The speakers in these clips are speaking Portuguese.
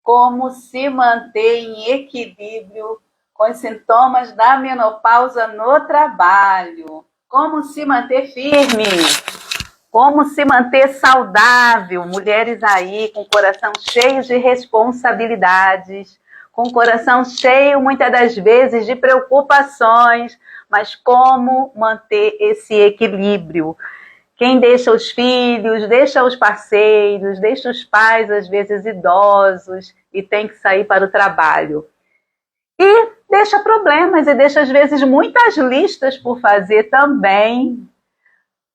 Como se manter em equilíbrio com os sintomas da menopausa no trabalho? Como se manter firme? Como se manter saudável? Mulheres aí com coração cheio de responsabilidades, com coração cheio, muitas das vezes, de preocupações, mas como manter esse equilíbrio? Quem deixa os filhos, deixa os parceiros, deixa os pais, às vezes idosos, e tem que sair para o trabalho. E deixa problemas, e deixa, às vezes, muitas listas por fazer também,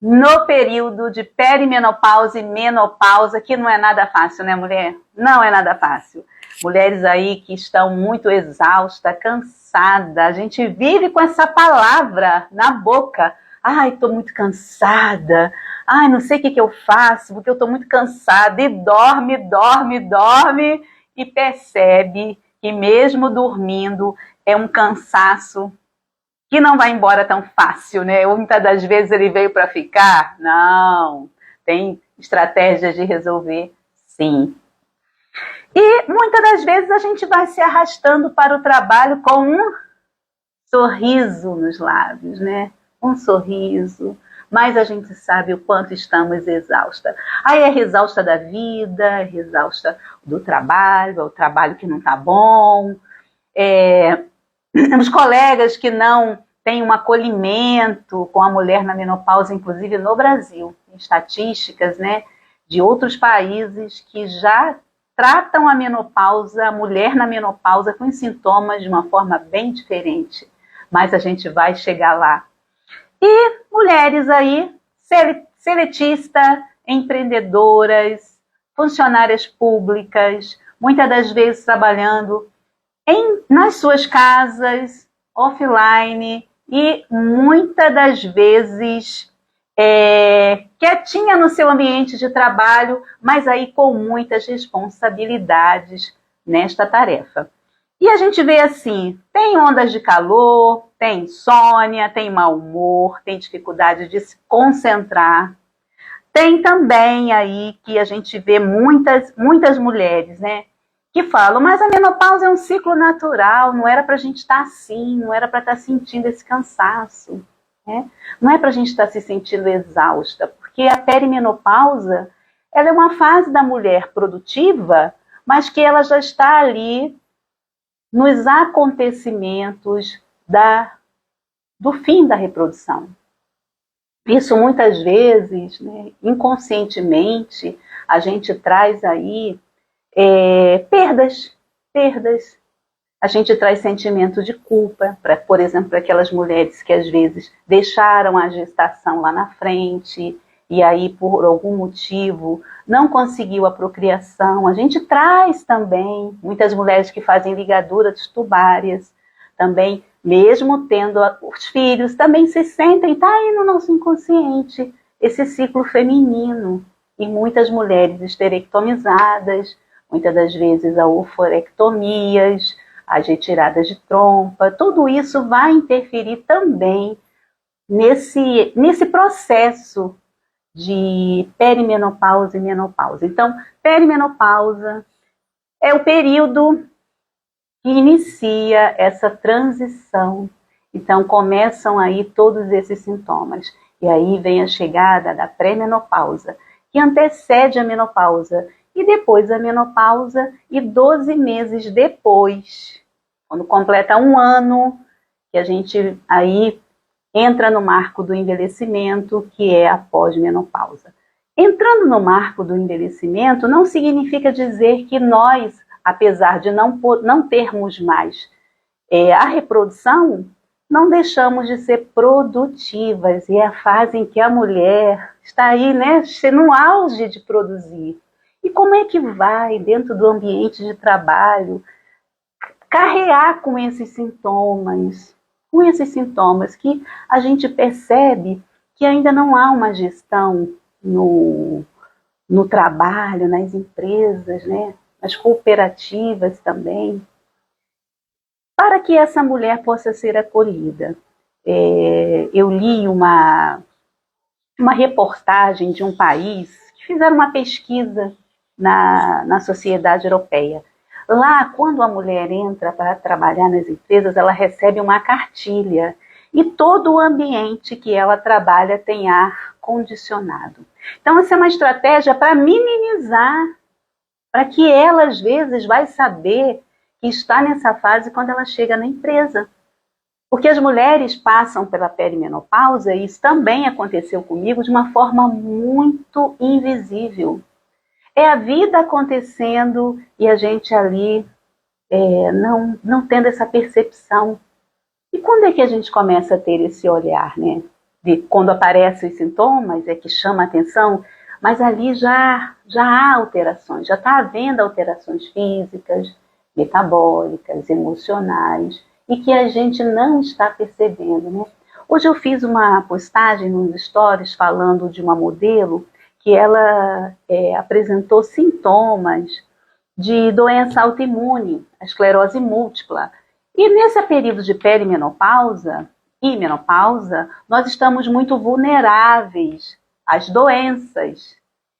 no período de perimenopausa e menopausa, que não é nada fácil, né, mulher? Não é nada fácil. Mulheres aí que estão muito exaustas, cansadas, a gente vive com essa palavra na boca. Ai, estou muito cansada. Ai, não sei o que eu faço, porque eu estou muito cansada. E dorme, e percebe que mesmo dormindo é um cansaço que não vai embora tão fácil, né? Muitas das vezes ele veio para ficar. Não, tem estratégias de resolver, sim. E muitas das vezes a gente vai se arrastando para o trabalho com um sorriso nos lábios, né? Um sorriso, mas a gente sabe o quanto estamos exaustas. Aí é exausta da vida, é exausta do trabalho, é o trabalho que não está bom, os colegas que não têm um acolhimento com a mulher na menopausa, inclusive no Brasil, estatísticas, né, de outros países que já tratam a menopausa, a mulher na menopausa, com sintomas de uma forma bem diferente. Mas a gente vai chegar lá. E mulheres aí, seletistas, empreendedoras, funcionárias públicas, muitas das vezes trabalhando nas suas casas, offline, e muitas das vezes quietinha no seu ambiente de trabalho, mas aí com muitas responsabilidades nesta tarefa. E a gente vê assim, tem ondas de calor, tem insônia, tem mau humor, tem dificuldade de se concentrar. Tem também aí que a gente vê muitas mulheres, né, que falam, mas a menopausa é um ciclo natural, não era para a gente estar assim, não era para estar sentindo esse cansaço, né? Não é para a gente estar se sentindo exausta, porque a perimenopausa, ela é uma fase da mulher produtiva, mas que ela já está ali nos acontecimentos do fim da reprodução. Isso muitas vezes, né, inconscientemente, a gente traz aí perdas. A gente traz sentimento de culpa, por exemplo, para aquelas mulheres que às vezes deixaram a gestação lá na frente e aí por algum motivo não conseguiu a procriação. A gente traz também muitas mulheres que fazem ligaduras tubárias, também mesmo tendo os filhos, também se sentem, está aí no nosso inconsciente, esse ciclo feminino. E muitas mulheres esterectomizadas, muitas das vezes a oforectomias, as retiradas de trompa, tudo isso vai interferir também nesse processo de perimenopausa e menopausa. Então, perimenopausa é o período que inicia essa transição. Então, começam aí todos esses sintomas. E aí vem a chegada da pré-menopausa, que antecede a menopausa, e depois a menopausa, e 12 meses depois, quando completa um ano, que a gente aí entra no marco do envelhecimento, que é a pós-menopausa. Entrando no marco do envelhecimento não significa dizer que nós, apesar de não termos mais a reprodução, não deixamos de ser produtivas, e é a fase em que a mulher está aí, né, no auge de produzir. E como é que vai, dentro do ambiente de trabalho, carrear com esses sintomas que a gente percebe que ainda não há uma gestão no trabalho, nas empresas, né, nas cooperativas também, para que essa mulher possa ser acolhida. Eu li uma reportagem de um país que fizeram uma pesquisa na sociedade europeia. Lá, quando a mulher entra para trabalhar nas empresas, ela recebe uma cartilha e todo o ambiente que ela trabalha tem ar condicionado. Então, essa é uma estratégia para minimizar, para que ela, às vezes, vai saber que está nessa fase quando ela chega na empresa. Porque as mulheres passam pela perimenopausa, e isso também aconteceu comigo, de uma forma muito invisível. É a vida acontecendo e a gente ali não tendo essa percepção. E quando é que a gente começa a ter esse olhar, né? De quando aparecem os sintomas, é que chama a atenção, mas ali já há alterações, já está havendo alterações físicas, metabólicas, emocionais, e que a gente não está percebendo, né? Hoje eu fiz uma postagem nos stories falando de uma modelo que ela apresentou sintomas de doença autoimune, a esclerose múltipla. E nesse período de perimenopausa e menopausa, nós estamos muito vulneráveis às doenças.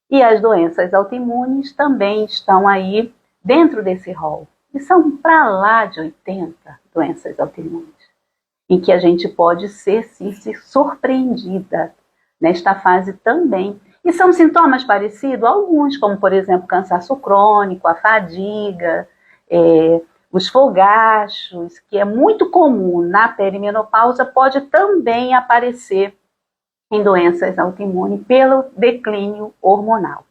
E as doenças autoimunes também estão aí dentro desse rol. E são para lá de 80 doenças autoimunes, em que a gente pode ser, sim, surpreendida nesta fase também. E são sintomas parecidos? Alguns, como, por exemplo, cansaço crônico, a fadiga, os fogachos, que é muito comum na perimenopausa, pode também aparecer em doenças autoimunes pelo declínio hormonal.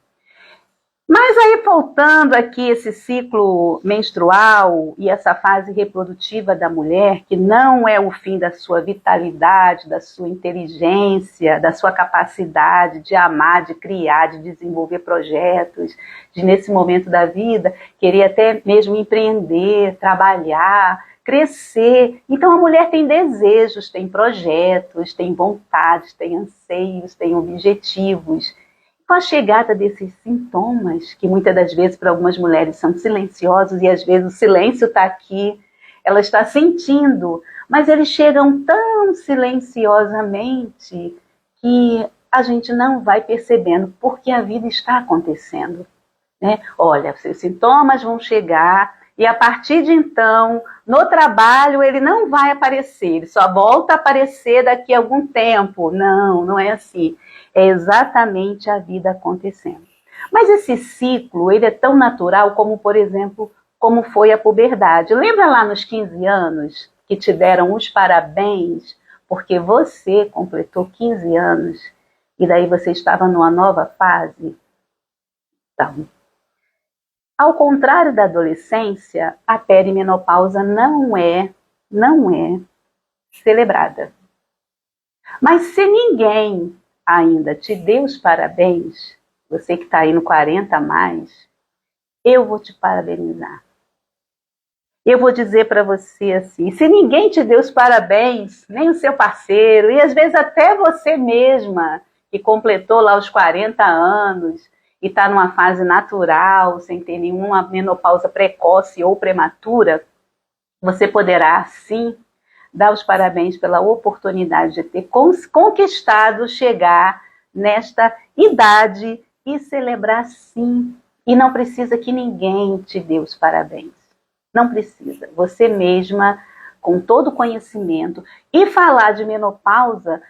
Mas aí, faltando aqui esse ciclo menstrual e essa fase reprodutiva da mulher, que não é o fim da sua vitalidade, da sua inteligência, da sua capacidade de amar, de criar, de desenvolver projetos, de nesse momento da vida, querer até mesmo empreender, trabalhar, crescer. Então a mulher tem desejos, tem projetos, tem vontades, tem anseios, tem objetivos. Com a chegada desses sintomas, que muitas das vezes para algumas mulheres são silenciosos, e às vezes o silêncio está aqui, ela está sentindo, mas eles chegam tão silenciosamente que a gente não vai percebendo, porque a vida está acontecendo, né? Olha, seus sintomas vão chegar, e a partir de então, no trabalho ele não vai aparecer, ele só volta a aparecer daqui a algum tempo. Não, não é assim. É exatamente a vida acontecendo. Mas esse ciclo, ele é tão natural como, por exemplo, como foi a puberdade. Lembra lá nos 15 anos que te deram os parabéns porque você completou 15 anos e daí você estava numa nova fase? Então, ao contrário da adolescência, a perimenopausa não é celebrada. Mas se ninguém ainda te deu os parabéns, você que está aí no 40 a mais, eu vou te parabenizar. Eu vou dizer para você assim, se ninguém te deu os parabéns, nem o seu parceiro, e às vezes até você mesma, que completou lá os 40 anos, e está numa fase natural, sem ter nenhuma menopausa precoce ou prematura, você poderá, sim, dar os parabéns pela oportunidade de ter conquistado chegar nesta idade e celebrar, sim. E não precisa que ninguém te dê os parabéns. Não precisa. Você mesma, com todo o conhecimento, e falar de menopausa,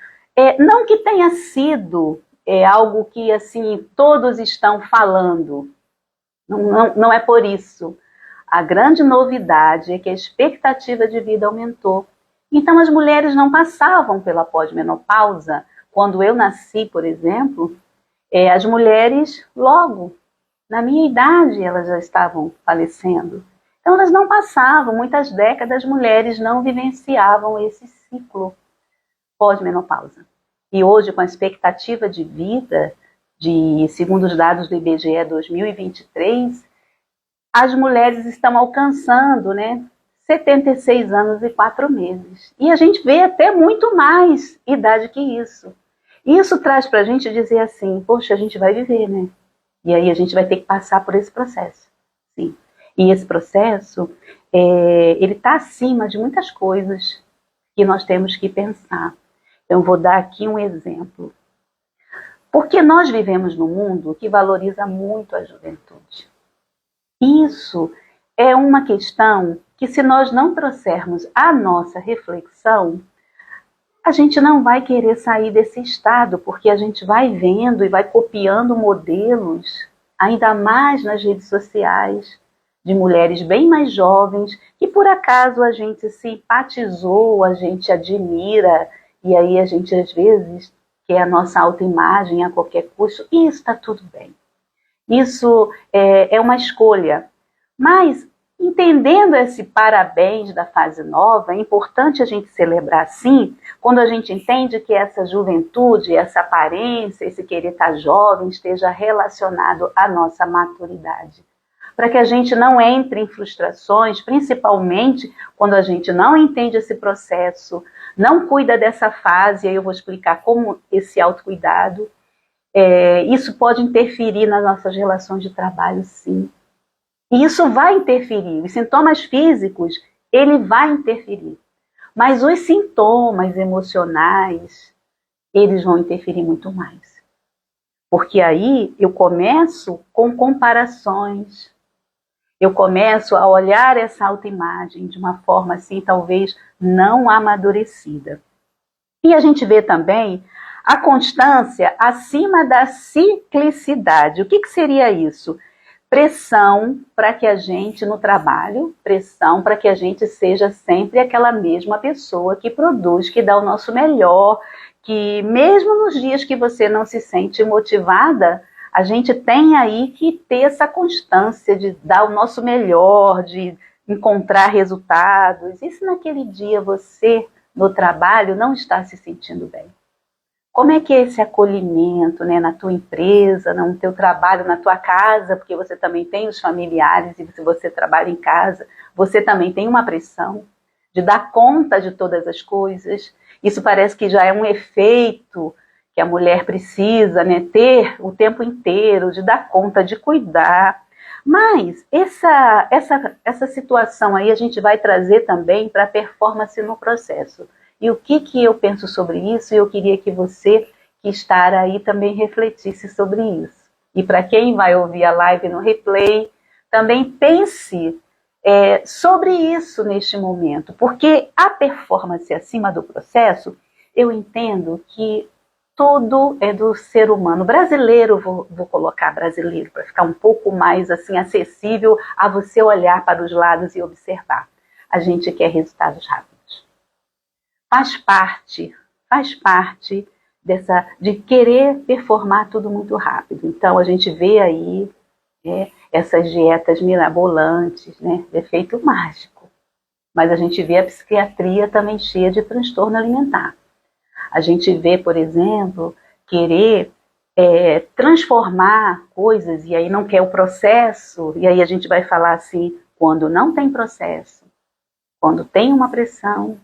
não que tenha sido algo que assim todos estão falando. Não é por isso. A grande novidade é que a expectativa de vida aumentou. Então as mulheres não passavam pela pós-menopausa. Quando eu nasci, por exemplo, as mulheres logo, na minha idade, elas já estavam falecendo. Então elas não passavam, muitas décadas as mulheres não vivenciavam esse ciclo pós-menopausa. E hoje, com a expectativa de vida, segundo os dados do IBGE 2023, as mulheres estão alcançando, né, 76 anos e 4 meses. E a gente vê até muito mais idade que isso. Isso traz para a gente dizer assim, poxa, a gente vai viver, né? E aí a gente vai ter que passar por esse processo. Sim. E esse processo, ele está acima de muitas coisas que nós temos que pensar. Então, vou dar aqui um exemplo. Porque nós vivemos num mundo que valoriza muito a juventude. Isso é uma questão que, se nós não trouxermos a nossa reflexão, a gente não vai querer sair desse estado, porque a gente vai vendo e vai copiando modelos, ainda mais nas redes sociais, de mulheres bem mais jovens, que por acaso a gente simpatizou, a gente admira, e aí a gente às vezes quer a nossa autoimagem a qualquer custo, e isso está tudo bem. Isso é uma escolha. Mas, entendendo esse parabéns da fase nova, é importante a gente celebrar sim, quando a gente entende que essa juventude, essa aparência, esse querer estar jovem, esteja relacionado à nossa maturidade. Para que a gente não entre em frustrações, principalmente quando a gente não entende esse processo, não cuida dessa fase, e aí eu vou explicar como esse autocuidado, isso pode interferir nas nossas relações de trabalho, sim. E isso vai interferir. Os sintomas físicos, ele vai interferir. Mas os sintomas emocionais, eles vão interferir muito mais. Porque aí eu começo com comparações. Eu começo a olhar essa autoimagem de uma forma assim, talvez não amadurecida. E a gente vê também a constância acima da ciclicidade. O que seria isso? Pressão para que a gente, no trabalho, pressão para que a gente seja sempre aquela mesma pessoa que produz, que dá o nosso melhor, que mesmo nos dias que você não se sente motivada, a gente tem aí que ter essa constância de dar o nosso melhor, de encontrar resultados. E se naquele dia você, no trabalho, não está se sentindo bem? Como é que é esse acolhimento, né, na tua empresa, no teu trabalho, na tua casa, porque você também tem os familiares e se você trabalha em casa, você também tem uma pressão de dar conta de todas as coisas. Isso parece que já é um efeito que a mulher precisa, né, ter o tempo inteiro, de dar conta, de cuidar. Mas essa situação aí a gente vai trazer também para a performance no processo. E o que eu penso sobre isso? E eu queria que você, que está aí, também refletisse sobre isso. E para quem vai ouvir a live no replay, também pense sobre isso neste momento. Porque a performance acima do processo, eu entendo que tudo é do ser humano. Brasileiro, vou colocar brasileiro, para ficar um pouco mais assim acessível a você olhar para os lados e observar. A gente quer resultados rápidos. Faz parte de querer performar tudo muito rápido. Então, a gente vê aí essas dietas mirabolantes, né, de efeito mágico. Mas a gente vê a psiquiatria também cheia de transtorno alimentar. A gente vê, por exemplo, querer transformar coisas, e aí não quer o processo, e aí a gente vai falar assim, quando não tem processo, quando tem uma pressão,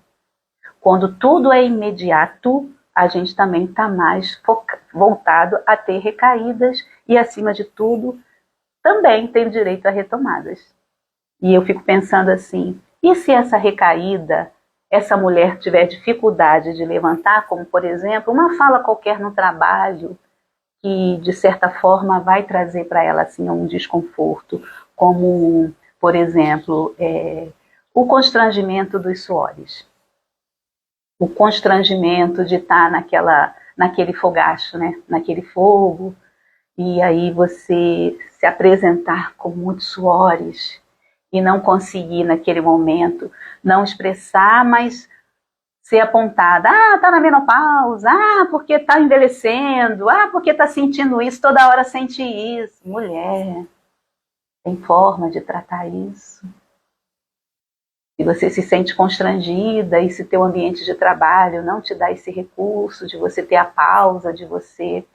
quando tudo é imediato, a gente também está mais voltado a ter recaídas e, acima de tudo, também tem direito a retomadas. E eu fico pensando assim, e se essa recaída, essa mulher tiver dificuldade de levantar, como, por exemplo, uma fala qualquer no trabalho, que, de certa forma, vai trazer para ela assim, um desconforto, como, por exemplo, o constrangimento dos suores. O constrangimento de estar naquele fogacho, né? Naquele fogo, e aí você se apresentar com muitos suores e não conseguir naquele momento, não expressar, mas ser apontada, tá na menopausa, porque está envelhecendo, porque está sentindo isso, toda hora sente isso. Mulher, tem forma de tratar isso. E você se sente constrangida, e se teu ambiente de trabalho não te dá esse recurso de você ter a pausa, de você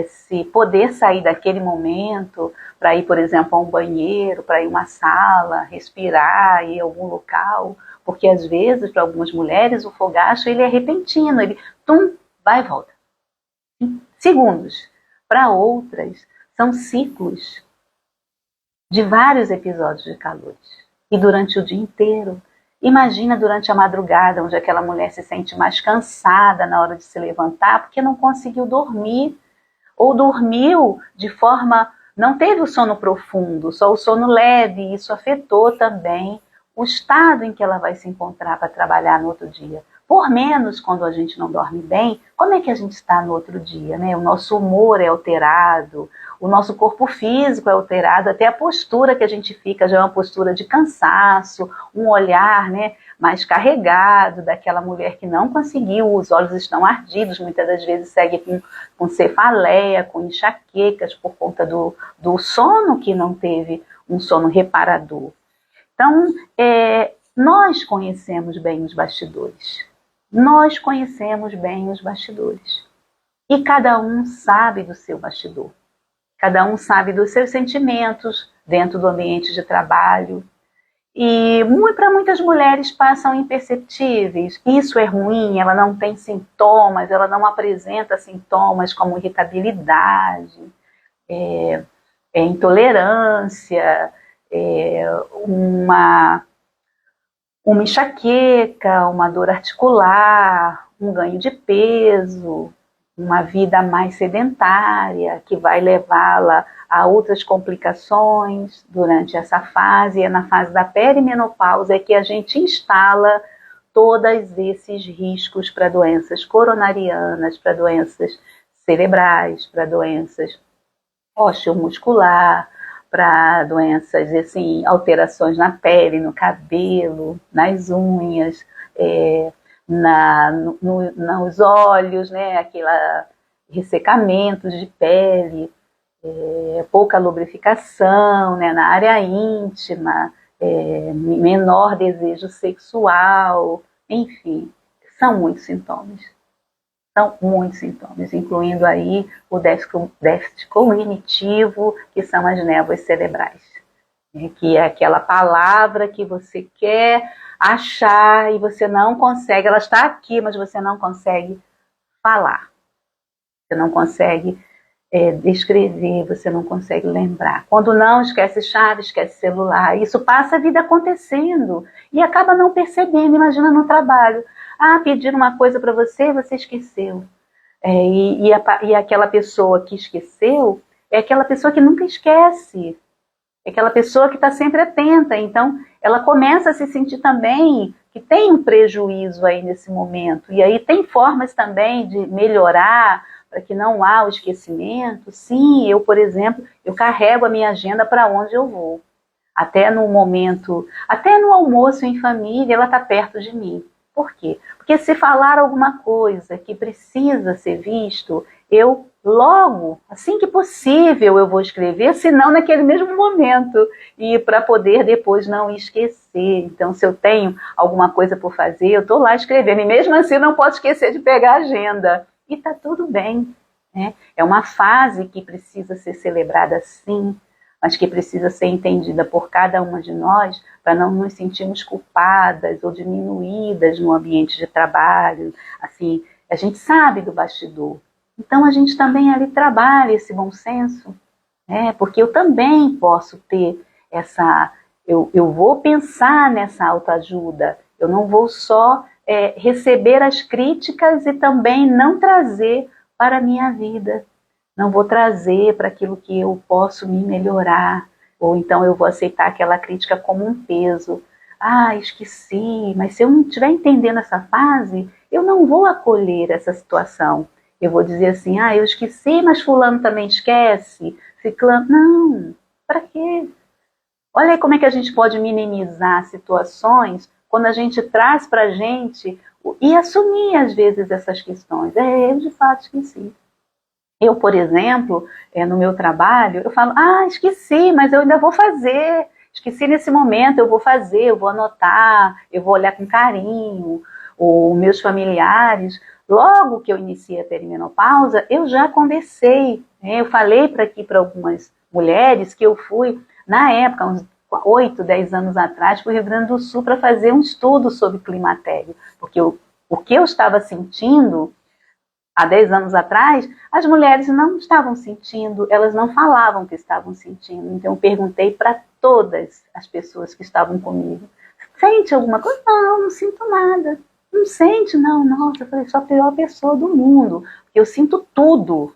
se poder sair daquele momento para ir, por exemplo, a um banheiro, para ir a uma sala, respirar, ir a algum local, porque às vezes, para algumas mulheres, o fogacho ele é repentino, ele vai e volta. Em segundos. Para outras, são ciclos de vários episódios de calores. E durante o dia inteiro. Imagina durante a madrugada, onde aquela mulher se sente mais cansada na hora de se levantar, porque não conseguiu dormir, ou dormiu de forma não teve o sono profundo, só o sono leve, e isso afetou também o estado em que ela vai se encontrar para trabalhar no outro dia. Por menos, quando a gente não dorme bem, como é que a gente está no outro dia, né? O nosso humor é alterado, o nosso corpo físico é alterado, até a postura que a gente fica já é uma postura de cansaço, um olhar, né, mais carregado, daquela mulher que não conseguiu, os olhos estão ardidos, muitas das vezes segue com cefaleia, com enxaquecas, por conta do sono que não teve um sono reparador. Então, nós conhecemos bem os bastidores. Nós conhecemos bem os bastidores. E cada um sabe do seu bastidor. Cada um sabe dos seus sentimentos dentro do ambiente de trabalho. E para muitas mulheres passam imperceptíveis. Isso é ruim, ela não tem sintomas, ela não apresenta sintomas como irritabilidade, intolerância, uma enxaqueca, uma dor articular, um ganho de peso, uma vida mais sedentária, que vai levá-la a outras complicações durante essa fase. É na fase da perimenopausa que a gente instala todos esses riscos para doenças coronarianas, para doenças cerebrais, para doenças osteomuscular, para doenças, assim, alterações na pele, no cabelo, nas unhas, nos olhos, né, aquela ressecamentos de pele, pouca lubrificação, né, na área íntima, menor desejo sexual, enfim, são muitos sintomas. São muitos sintomas, incluindo aí o déficit cognitivo, que são as névoas cerebrais, né, que é aquela palavra que você quer achar e você não consegue, ela está aqui, mas você não consegue falar, você não consegue descrever, você não consegue lembrar. Quando não, esquece chave, esquece celular, isso passa a vida acontecendo e acaba não percebendo. Imagina no trabalho, pediram uma coisa para você, você esqueceu. E aquela pessoa que esqueceu é aquela pessoa que nunca esquece, é aquela pessoa que está sempre atenta. Então, ela começa a se sentir também que tem um prejuízo aí nesse momento. E aí tem formas também de melhorar para que não há o esquecimento. Sim, eu, por exemplo, eu carrego a minha agenda para onde eu vou. Até no momento, até no almoço em família, ela está perto de mim. Por quê? Porque se falar alguma coisa que precisa ser visto, eu logo, assim que possível, eu vou escrever, se não naquele mesmo momento, e para poder depois não esquecer. Então, se eu tenho alguma coisa por fazer, eu estou lá escrevendo, e mesmo assim não posso esquecer de pegar a agenda. E está tudo bem, né? É uma fase que precisa ser celebrada sim, mas que precisa ser entendida por cada uma de nós para não nos sentirmos culpadas ou diminuídas no ambiente de trabalho. Assim, a gente sabe do bastidor. Então a gente também ali trabalha esse bom senso, né? Porque eu também posso ter essa... Eu vou pensar nessa autoajuda, eu não vou só receber as críticas e também não trazer para a minha vida. Não vou trazer para aquilo que eu posso me melhorar, ou então eu vou aceitar aquela crítica como um peso. Esqueci, mas se eu não estiver entendendo essa fase, eu não vou acolher essa situação. Eu vou dizer assim, eu esqueci, mas fulano também esquece. Ciclano, não, para quê? Olha aí como é que a gente pode minimizar situações quando a gente traz para a gente e assumir às vezes essas questões. Eu de fato esqueci. Eu, por exemplo, no meu trabalho, eu falo, esqueci, mas eu ainda vou fazer. Esqueci nesse momento, eu vou fazer, eu vou anotar, eu vou olhar com carinho. Os meus familiares, logo que eu iniciei a perimenopausa, eu já conversei. Eu falei para algumas mulheres que eu fui, na época, uns 8, 10 anos atrás, para o Rio Grande do Sul para fazer um estudo sobre climatério. Porque o que eu estava sentindo há 10 anos atrás, as mulheres não estavam sentindo, elas não falavam que estavam sentindo. Então eu perguntei para todas as pessoas que estavam comigo, sente alguma coisa? Não, não sinto nada. Não sente? Não, nossa, eu falei, sou a pior pessoa do mundo, porque eu sinto tudo.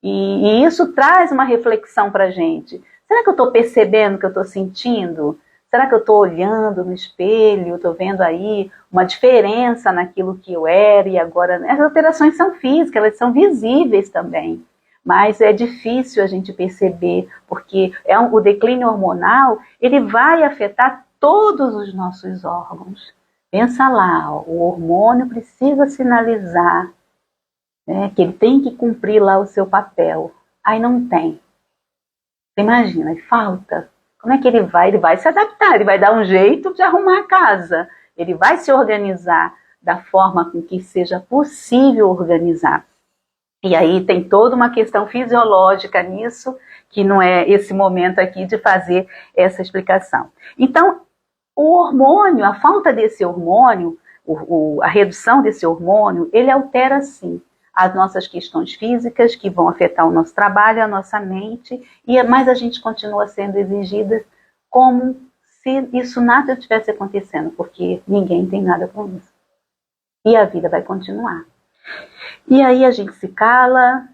E isso traz uma reflexão para a gente. Será que eu estou percebendo o que eu estou sentindo? Será que eu estou olhando no espelho, estou vendo aí uma diferença naquilo que eu era e agora... As alterações são físicas, elas são visíveis também. Mas é difícil a gente perceber, porque o declínio hormonal, ele vai afetar todos os nossos órgãos. Pensa lá, ó, o hormônio precisa sinalizar, né, que ele tem que cumprir lá o seu papel. Aí não tem. Você imagina, falta. Como é que ele vai? Ele vai se adaptar, ele vai dar um jeito de arrumar a casa. Ele vai se organizar da forma com que seja possível organizar. E aí tem toda uma questão fisiológica nisso, que não é esse momento aqui de fazer essa explicação. Então, o hormônio, a falta desse hormônio, a redução desse hormônio, ele altera sim as nossas questões físicas, que vão afetar o nosso trabalho, a nossa mente, mas a gente continua sendo exigida como se isso nada estivesse acontecendo, porque ninguém tem nada com isso. E a vida vai continuar. E aí a gente se cala,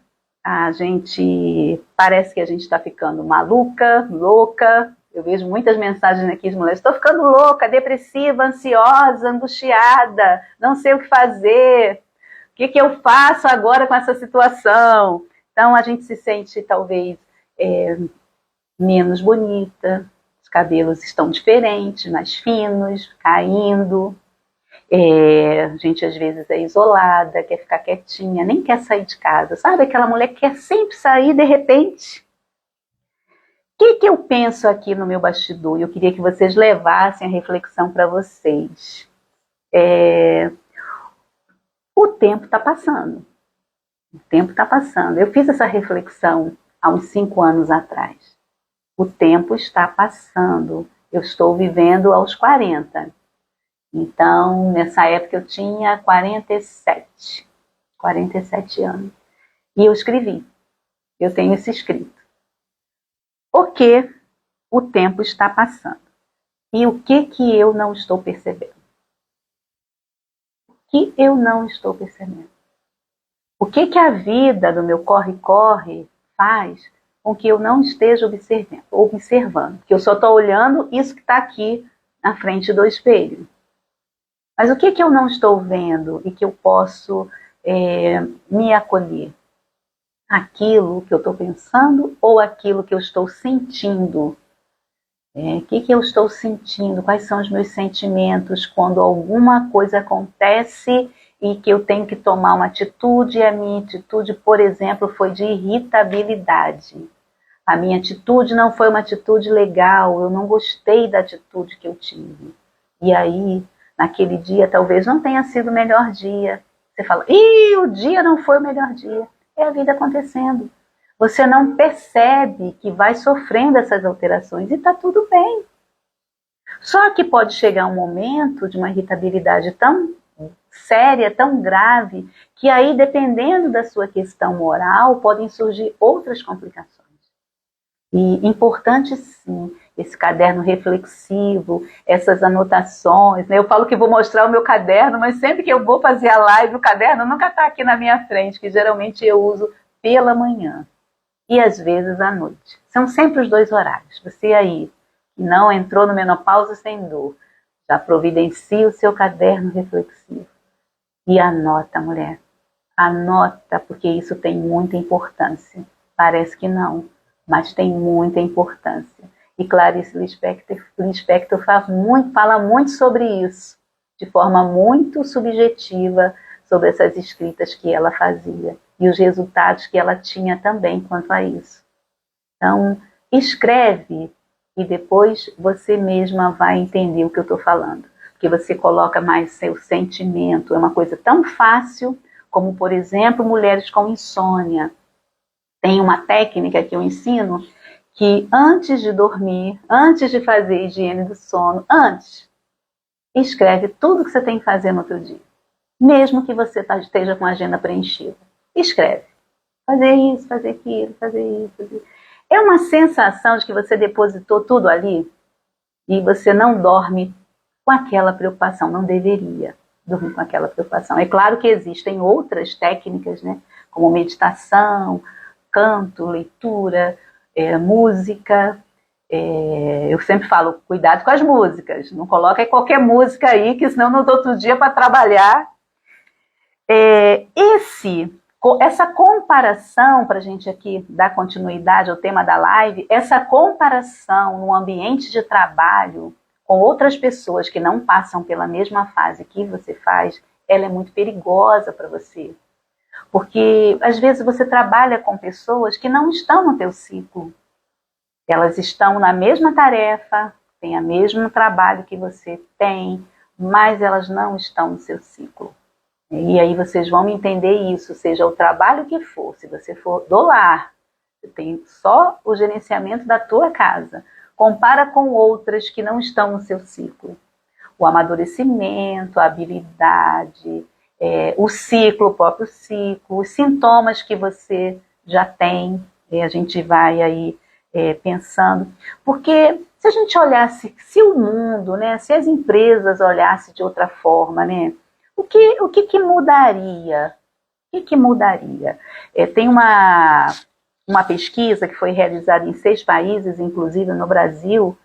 a gente parece que a gente está ficando maluca, louca. Eu vejo muitas mensagens aqui de mulheres: estou ficando louca, depressiva, ansiosa, angustiada, não sei o que fazer. O que eu faço agora com essa situação? Então a gente se sente talvez menos bonita, os cabelos estão diferentes, mais finos, caindo. A gente às vezes é isolada, quer ficar quietinha, nem quer sair de casa. Sabe aquela mulher que quer sempre sair de repente? O que eu penso aqui no meu bastidor? Eu queria que vocês levassem a reflexão para vocês. O tempo está passando. O tempo está passando. Eu fiz essa reflexão há uns 5 anos atrás. O tempo está passando. Eu estou vivendo aos 40. Então, nessa época eu tinha 47 anos. E eu escrevi. Eu tenho esse escrito. Porque o tempo está passando. E o que eu não estou percebendo? O que eu não estou percebendo? O que a vida do meu corre-corre faz com que eu não esteja observando? Que eu só estou olhando isso que está aqui na frente do espelho. Mas o que eu não estou vendo e que eu posso me acolher? Aquilo que eu estou pensando ou aquilo que eu estou sentindo? O que eu estou sentindo? Quais são os meus sentimentos quando alguma coisa acontece e que eu tenho que tomar uma atitude? E a minha atitude, por exemplo, foi de irritabilidade. A minha atitude não foi uma atitude legal, eu não gostei da atitude que eu tive. E aí, naquele dia, talvez não tenha sido o melhor dia. Você fala, o dia não foi o melhor dia. É a vida acontecendo. Você não percebe que vai sofrendo essas alterações e está tudo bem. Só que pode chegar um momento de uma irritabilidade tão séria, tão grave, que aí, dependendo da sua questão moral, podem surgir outras complicações. E importante sim, esse caderno reflexivo, essas anotações, né? Eu falo que vou mostrar o meu caderno, mas sempre que eu vou fazer a live, o caderno nunca está aqui na minha frente, que geralmente eu uso pela manhã e às vezes à noite. São sempre os 2 horários. Você aí, que não entrou no Menopausa Sem Dor, já providencia o seu caderno reflexivo. E anota, mulher. Anota, porque isso tem muita importância. Parece que não, mas tem muita importância. E Clarice Lispector fala muito sobre isso, de forma muito subjetiva, sobre essas escritas que ela fazia e os resultados que ela tinha também quanto a isso. Então, escreve e depois você mesma vai entender o que eu estou falando. Porque você coloca mais seu sentimento. É uma coisa tão fácil como, por exemplo, mulheres com insônia. Tem uma técnica que eu ensino que antes de dormir, antes de fazer higiene do sono, escreve tudo que você tem que fazer no outro dia. Mesmo que você esteja com a agenda preenchida. Escreve. Fazer isso, fazer aquilo, fazer isso, fazer isso. É uma sensação de que você depositou tudo ali e você não dorme com aquela preocupação. Não deveria dormir com aquela preocupação. É claro que existem outras técnicas, né? Como meditação, canto, leitura, música. Eu sempre falo, cuidado com as músicas, não coloca qualquer música aí, que senão no outro dia para trabalhar. Essa comparação, para a gente aqui dar continuidade ao tema da live, essa comparação no ambiente de trabalho com outras pessoas que não passam pela mesma fase que você faz, ela é muito perigosa para você. Porque às vezes você trabalha com pessoas que não estão no teu ciclo. Elas estão na mesma tarefa, têm o mesmo trabalho que você tem, mas elas não estão no seu ciclo. E aí vocês vão entender isso, seja o trabalho que for, se você for do lar, você tem só o gerenciamento da tua casa, compara com outras que não estão no seu ciclo. O amadurecimento, a habilidade, o ciclo, o próprio ciclo, os sintomas que você já tem, a gente vai aí pensando, porque se a gente olhasse, se o mundo, né, se as empresas olhassem de outra forma, né, o que mudaria? O que mudaria? Tem uma pesquisa que foi realizada em 6 países, inclusive no Brasil,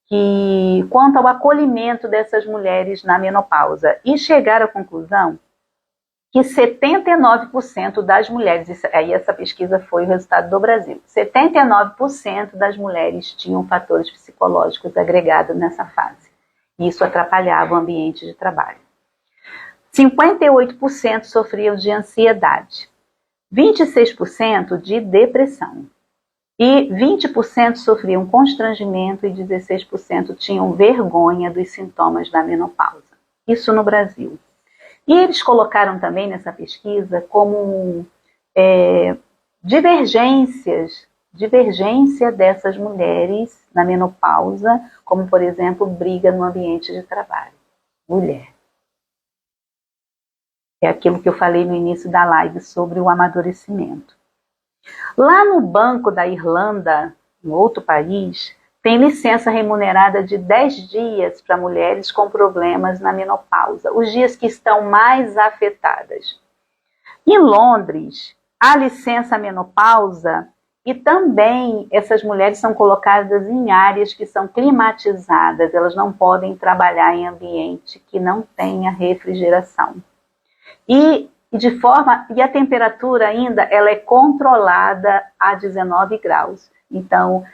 que quanto ao acolhimento dessas mulheres na menopausa, e chegaram à conclusão que 79% das mulheres, aí essa pesquisa foi o resultado do Brasil, 79% das mulheres tinham fatores psicológicos agregados nessa fase. E isso atrapalhava o ambiente de trabalho. 58% sofriam de ansiedade, 26% de depressão e 20% sofriam constrangimento e 16% tinham vergonha dos sintomas da menopausa. Isso no Brasil. E eles colocaram também nessa pesquisa como divergência dessas mulheres na menopausa, como, por exemplo, briga no ambiente de trabalho. Mulher. É aquilo que eu falei no início da live sobre o amadurecimento. Lá no Banco da Irlanda, em outro país, tem licença remunerada de 10 dias para mulheres com problemas na menopausa, os dias que estão mais afetadas. Em Londres, há licença menopausa e também essas mulheres são colocadas em áreas que são climatizadas, elas não podem trabalhar em ambiente que não tenha refrigeração. E a temperatura ainda ela é controlada a 19 graus. Então,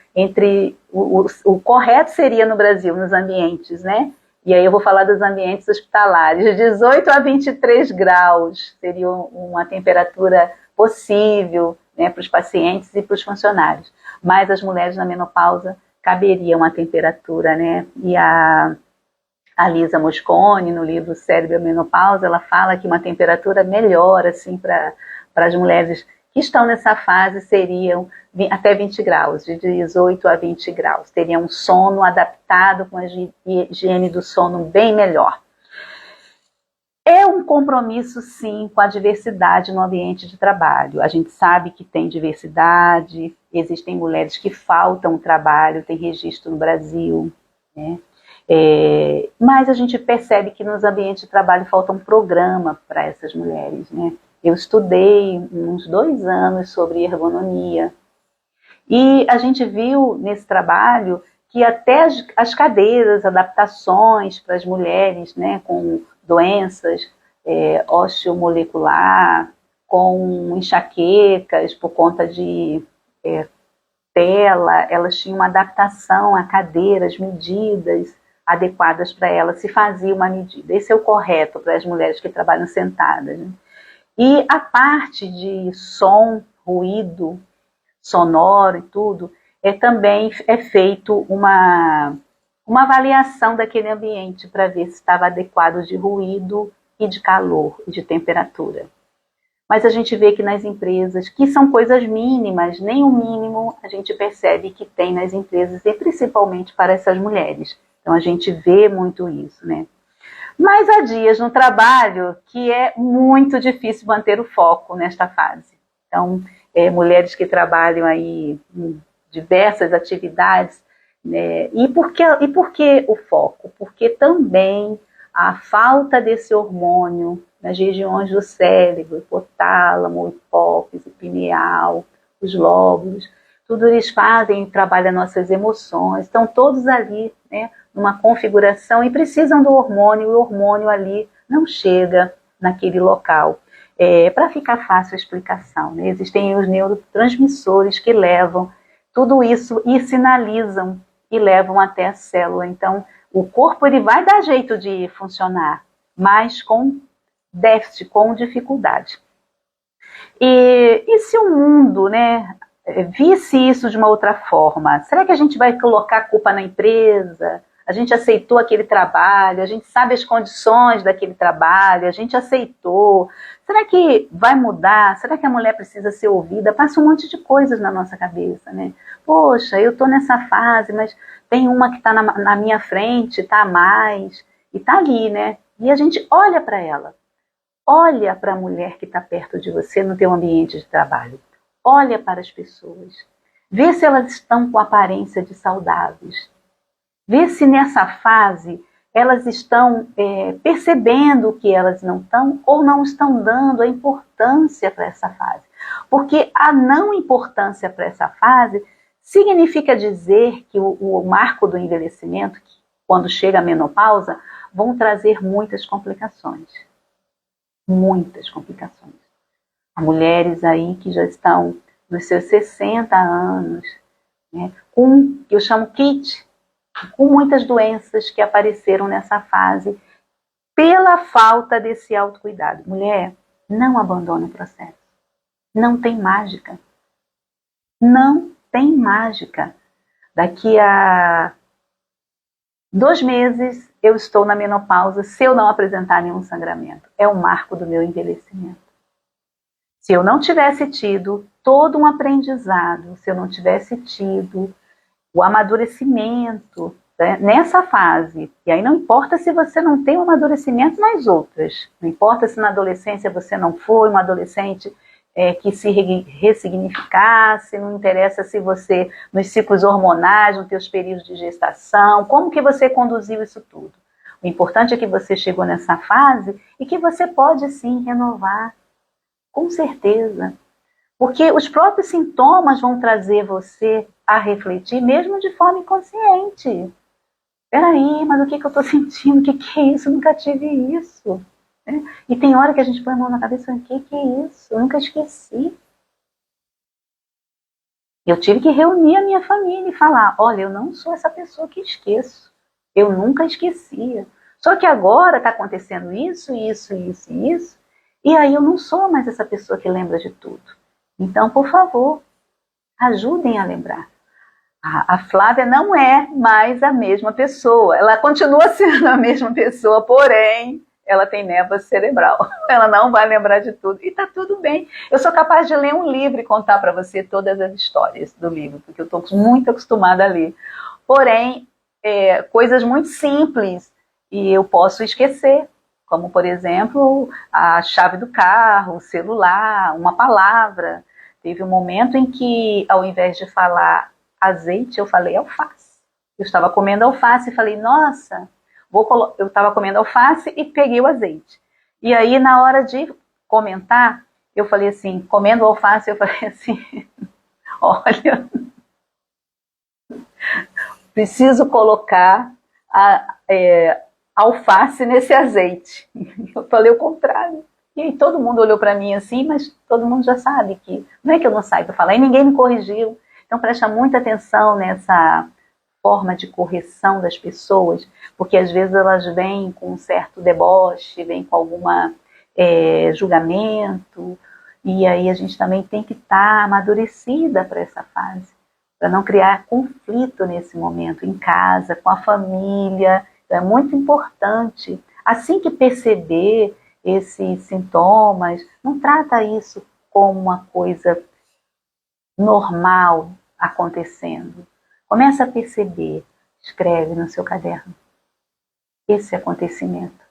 o correto seria no Brasil, nos ambientes, né? E aí eu vou falar dos ambientes hospitalares. De 18 a 23 graus seria uma temperatura possível, né, para os pacientes e para os funcionários. Mas as mulheres na menopausa caberia uma temperatura, né? E a Lisa Mosconi, no livro Cérebro e a Menopausa, ela fala que uma temperatura melhor assim, para as mulheres que estão nessa fase seriam até 20 graus, de 18 a 20 graus. Teriam um sono adaptado com a higiene do sono bem melhor. É um compromisso, sim, com a diversidade no ambiente de trabalho. A gente sabe que tem diversidade, existem mulheres que faltam trabalho, tem registro no Brasil, né? Mas a gente percebe que nos ambientes de trabalho falta um programa para essas mulheres, né? Eu estudei uns 2 anos sobre ergonomia e a gente viu nesse trabalho que até as cadeiras, adaptações para as mulheres, né, com doenças osteomolecular, com enxaquecas por conta de tela, elas tinham uma adaptação a cadeiras, medidas adequadas para elas, se fazia uma medida. Esse é o correto para as mulheres que trabalham sentadas, né? E a parte de som, ruído, sonoro e tudo, também é feito uma avaliação daquele ambiente para ver se estava adequado de ruído e de calor e de temperatura. Mas a gente vê que nas empresas, que são coisas mínimas, nem o mínimo a gente percebe que tem nas empresas, e principalmente para essas mulheres. Então a gente vê muito isso, né? Mas há dias no trabalho que é muito difícil manter o foco nesta fase. Então, mulheres que trabalham aí em diversas atividades, né? E por que o foco? Porque também a falta desse hormônio nas regiões do cérebro, hipotálamo, hipófise, pineal, os lóbulos, tudo eles fazem, trabalham nossas emoções, estão todos ali, né, numa configuração e precisam do hormônio, e o hormônio ali não chega naquele local. Para ficar fácil a explicação, né, existem os neurotransmissores que levam tudo isso e sinalizam e levam até a célula. Então, o corpo ele vai dar jeito de funcionar, mas com déficit, com dificuldade. E se o mundo, né, visse isso de uma outra forma? Será que a gente vai colocar a culpa na empresa? A gente aceitou aquele trabalho, a gente sabe as condições daquele trabalho, a gente aceitou. Será que vai mudar? Será que a mulher precisa ser ouvida? Passa um monte de coisas na nossa cabeça, né? Poxa, eu estou nessa fase, mas tem uma que está na minha frente, está a mais, e está ali, né? E a gente olha para ela. Olha para a mulher que está perto de você no teu ambiente de trabalho. Olha para as pessoas. Vê se elas estão com aparência de saudáveis. Vê se nessa fase elas estão percebendo que elas não estão ou não estão dando a importância para essa fase. Porque a não importância para essa fase significa dizer que o marco do envelhecimento, que quando chega a menopausa, vão trazer muitas complicações. Muitas complicações. Há mulheres aí que já estão nos seus 60 anos, né, com, eu chamo kit, com muitas doenças que apareceram nessa fase pela falta desse autocuidado. Mulher, não abandone o processo. Não tem mágica. Não tem mágica. Daqui a 2 meses eu estou na menopausa se eu não apresentar nenhum sangramento. É o marco do meu envelhecimento. Se eu não tivesse tido todo um aprendizado, se eu não tivesse tido o amadurecimento, né, nessa fase, e aí não importa se você não tem um amadurecimento nas outras, não importa se na adolescência você não foi uma adolescente que se ressignificasse, não interessa se você, nos ciclos hormonais, nos teus períodos de gestação, como que você conduziu isso tudo. O importante é que você chegou nessa fase e que você pode sim renovar, com certeza. Porque os próprios sintomas vão trazer você a refletir, mesmo de forma inconsciente. Peraí, mas o que eu estou sentindo? O que é isso? Eu nunca tive isso. E tem hora que a gente põe a mão na cabeça e fala, o que é isso? Eu nunca esqueci. Eu tive que reunir a minha família e falar, olha, eu não sou essa pessoa que esqueço. Eu nunca esquecia. Só que agora está acontecendo isso, isso, isso e isso. E aí eu não sou mais essa pessoa que lembra de tudo. Então, por favor, ajudem a lembrar. A Flávia não é mais a mesma pessoa. Ela continua sendo a mesma pessoa, porém, ela tem névoa cerebral. Ela não vai lembrar de tudo. E está tudo bem. Eu sou capaz de ler um livro e contar para você todas as histórias do livro, porque eu estou muito acostumada a ler. Porém, coisas muito simples e eu posso esquecer. Como, por exemplo, a chave do carro, o celular, uma palavra. Teve um momento em que, ao invés de falar azeite, eu falei alface. Eu estava comendo alface e falei, nossa, eu estava comendo alface e peguei o azeite. E aí, na hora de comentar, eu falei assim, comendo alface, eu falei assim, olha, preciso colocar alface nesse azeite. Eu falei o contrário. E aí todo mundo olhou para mim assim, mas todo mundo já sabe que não é que eu não saiba falar, e ninguém me corrigiu. Então presta muita atenção nessa forma de correção das pessoas, porque às vezes elas vêm com um certo deboche, vêm com alguma julgamento, e aí a gente também tem que estar amadurecida para essa fase, para não criar conflito nesse momento, em casa, com a família. Então é muito importante, assim que perceber esses sintomas, não trata isso como uma coisa normal acontecendo. Começa a perceber, escreve no seu caderno esse acontecimento,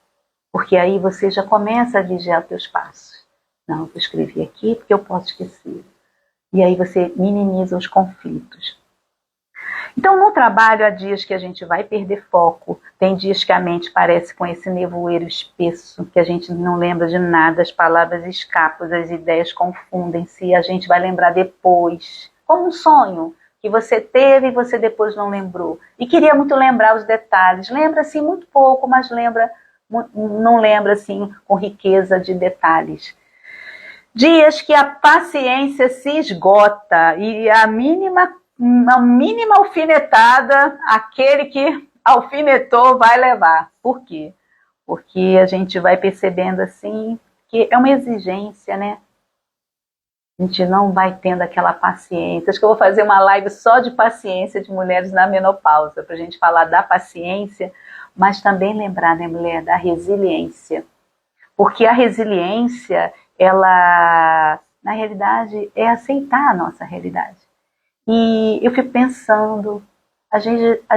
porque aí você já começa a vigiar os teus passos. Não, eu escrevi aqui porque eu posso esquecer. E aí você minimiza os conflitos. Então, no trabalho, há dias que a gente vai perder foco, tem dias que a mente parece com esse nevoeiro espesso, que a gente não lembra de nada, as palavras escapam, as ideias confundem-se e a gente vai lembrar depois, como um sonho que você teve e você depois não lembrou. E queria muito lembrar os detalhes, lembra assim muito pouco, mas não lembra assim com riqueza de detalhes. Dias que a paciência se esgota e a mínima alfinetada, aquele que alfinetou vai levar. Por quê? Porque a gente vai percebendo assim que é uma exigência, né? A gente não vai tendo aquela paciência. Acho que eu vou fazer uma live só de paciência de mulheres na menopausa, para a gente falar da paciência, mas também lembrar, né, mulher, da resiliência. Porque a resiliência, ela, na realidade, é aceitar a nossa realidade. E eu fico pensando, às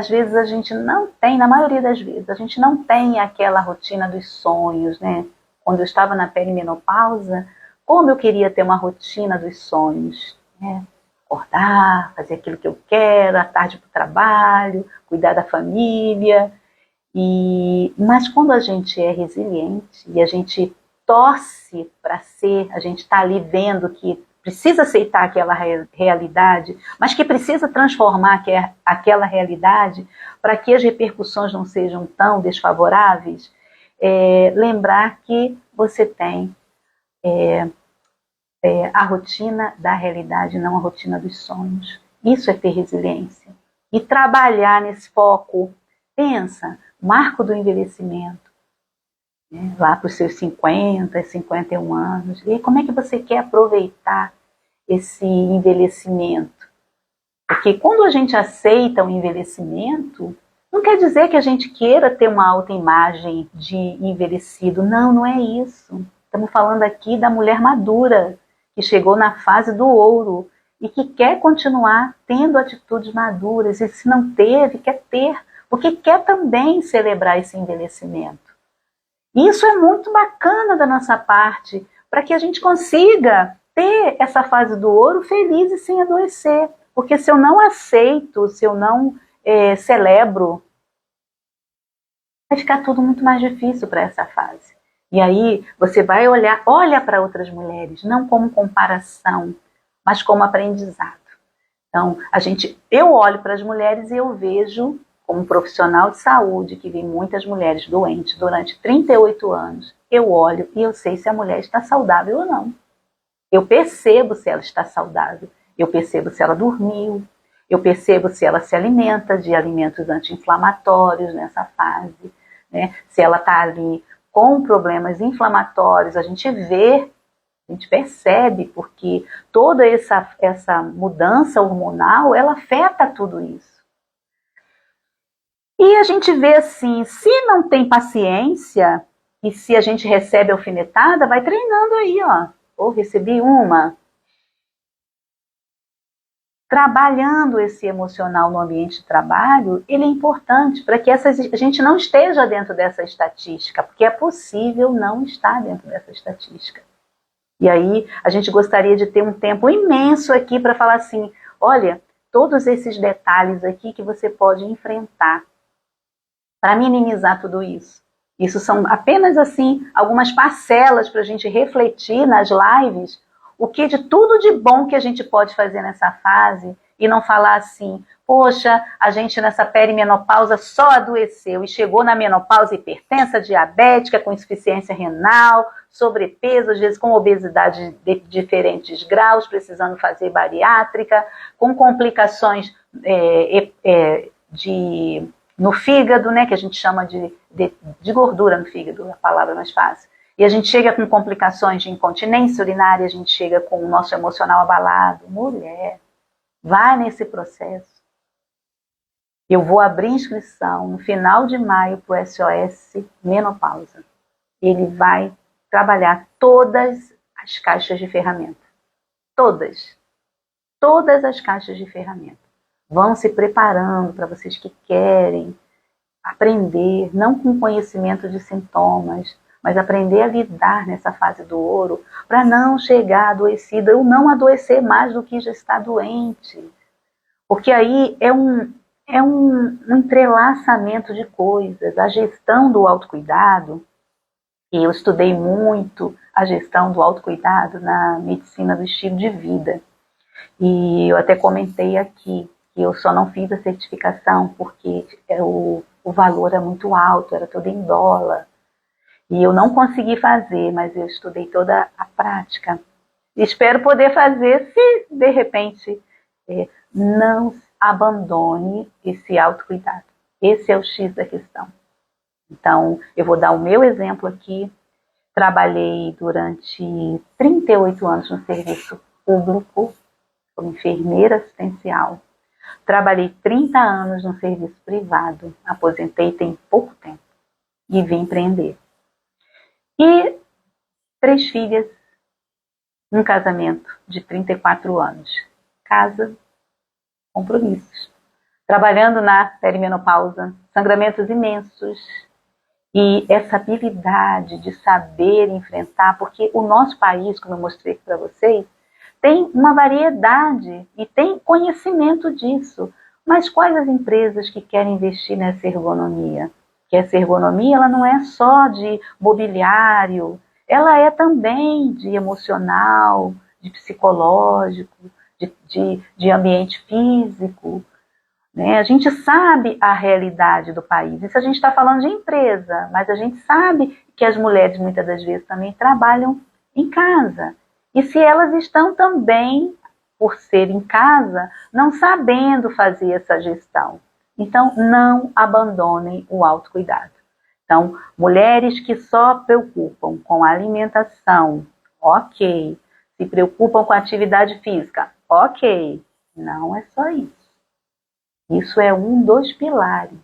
vezes a gente não tem, na maioria das vezes, a gente não tem aquela rotina dos sonhos, né? Quando eu estava na perimenopausa, como eu queria ter uma rotina dos sonhos, né? Acordar, fazer aquilo que eu quero, à tarde para o trabalho, cuidar da família. Mas quando a gente é resiliente e a gente torce para ser, a gente está ali vendo que precisa aceitar aquela realidade, mas que precisa transformar aquela realidade para que as repercussões não sejam tão desfavoráveis, lembrar que você tem a rotina da realidade, não a rotina dos sonhos. Isso é ter resiliência. E trabalhar nesse foco, pensa, marco do envelhecimento, né, lá para os seus 50, 51 anos. E como é que você quer aproveitar esse envelhecimento? Porque quando a gente aceita o envelhecimento, não quer dizer que a gente queira ter uma autoimagem de envelhecido. Não, não é isso. Estamos falando aqui da mulher madura, que chegou na fase do ouro e que quer continuar tendo atitudes maduras. E se não teve, quer ter, porque quer também celebrar esse envelhecimento. Isso é muito bacana da nossa parte, para que a gente consiga ter essa fase do ouro feliz e sem adoecer. Porque se eu não aceito, se eu não celebro, vai ficar tudo muito mais difícil para essa fase. E aí você vai olha para outras mulheres, não como comparação, mas como aprendizado. Então, eu olho para as mulheres e eu vejo, como profissional de saúde, que vi muitas mulheres doentes durante 38 anos, eu olho e eu sei se a mulher está saudável ou não. Eu percebo se ela está saudável, eu percebo se ela dormiu, eu percebo se ela se alimenta de alimentos anti-inflamatórios nessa fase, né? Se ela está ali com problemas inflamatórios, a gente vê, a gente percebe, porque toda essa mudança hormonal, ela afeta tudo isso. E a gente vê assim, se não tem paciência, e se a gente recebe alfinetada, vai treinando aí, ó. Ou recebi uma. Trabalhando esse emocional no ambiente de trabalho, ele é importante para que a gente não esteja dentro dessa estatística, porque é possível não estar dentro dessa estatística. E aí a gente gostaria de ter um tempo imenso aqui para falar assim, olha, todos esses detalhes aqui que você pode enfrentar para minimizar tudo isso. Isso são apenas assim algumas parcelas para a gente refletir nas lives o que de tudo de bom que a gente pode fazer nessa fase e não falar assim, poxa, a gente nessa perimenopausa só adoeceu e chegou na menopausa hipertensa, diabética, com insuficiência renal, sobrepeso, às vezes com obesidade de diferentes graus, precisando fazer bariátrica, com complicações no fígado, né, que a gente chama de gordura no fígado, a palavra mais fácil. E a gente chega com complicações de incontinência urinária, a gente chega com o nosso emocional abalado. Mulher, vai nesse processo. Eu vou abrir inscrição no final de maio para o SOS Menopausa. Ele vai trabalhar todas as caixas de ferramenta. Todas. Todas as caixas de ferramenta. Vão se preparando para vocês que querem aprender, não com conhecimento de sintomas, mas aprender a lidar nessa fase do ouro, para não chegar adoecida ou não adoecer mais do que já está doente. Porque aí é um entrelaçamento de coisas. A gestão do autocuidado, e eu estudei muito a gestão do autocuidado na medicina do estilo de vida. E eu até comentei aqui que eu só não fiz a certificação porque o valor é muito alto, era todo em dólar. E eu não consegui fazer, mas eu estudei toda a prática. Espero poder fazer se, de repente, não abandone esse autocuidado. Esse é o X da questão. Então, eu vou dar o meu exemplo aqui. Trabalhei durante 38 anos no serviço público, como enfermeira assistencial. Trabalhei 30 anos no serviço privado, aposentei tem pouco tempo e vim empreender. E 3 filhas, um casamento de 34 anos. Casa, compromissos. Trabalhando na perimenopausa, sangramentos imensos. E essa habilidade de saber enfrentar, porque o nosso país, como eu mostrei para vocês, tem uma variedade e tem conhecimento disso. Mas quais as empresas que querem investir nessa ergonomia? Que essa ergonomia ela não é só de mobiliário, ela é também de emocional, de psicológico, de ambiente físico. Né? A gente sabe a realidade do país. Isso a gente está falando de empresa, mas a gente sabe que as mulheres muitas das vezes também trabalham em casa. E se elas estão também, por ser em casa, não sabendo fazer essa gestão. Então, não abandonem o autocuidado. Então, mulheres que só preocupam com a alimentação, ok. Se preocupam com a atividade física, ok. Não é só isso. Isso é um dos pilares.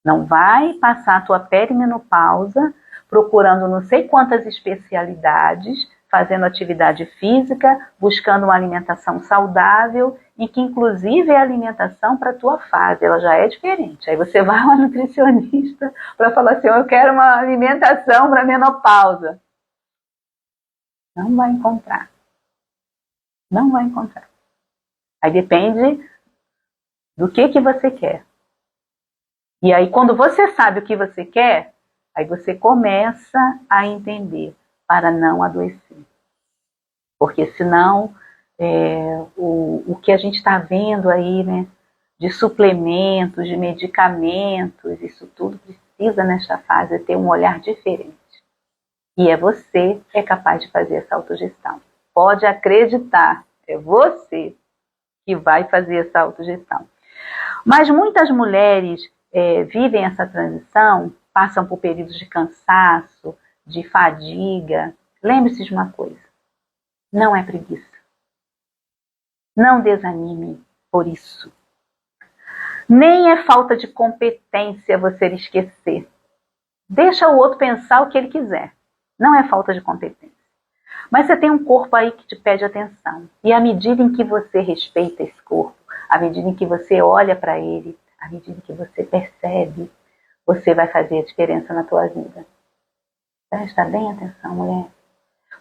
Não vai passar a tua perimenopausa procurando não sei quantas especialidades, fazendo atividade física, buscando uma alimentação saudável e que inclusive é alimentação para a tua fase, ela já é diferente. Aí você vai a uma nutricionista para falar assim, eu quero uma alimentação para menopausa. Não vai encontrar. Não vai encontrar. Aí depende do que você quer. E aí quando você sabe o que você quer, aí você começa a entender para não adoecer. Porque senão, o que a gente está vendo aí, né, de suplementos, de medicamentos, isso tudo precisa nesta fase ter um olhar diferente. E é você que é capaz de fazer essa autogestão. Pode acreditar, é você que vai fazer essa autogestão. Mas muitas mulheres vivem essa transição, passam por períodos de cansaço, de fadiga. Lembre-se de uma coisa, não é preguiça. Não desanime por isso. Nem é falta de competência você esquecer. Deixa o outro pensar o que ele quiser. Não é falta de competência. Mas você tem um corpo aí que te pede atenção. E à medida em que você respeita esse corpo, à medida em que você olha para ele, à medida em que você percebe, você vai fazer a diferença na tua vida. Presta bem atenção, mulher.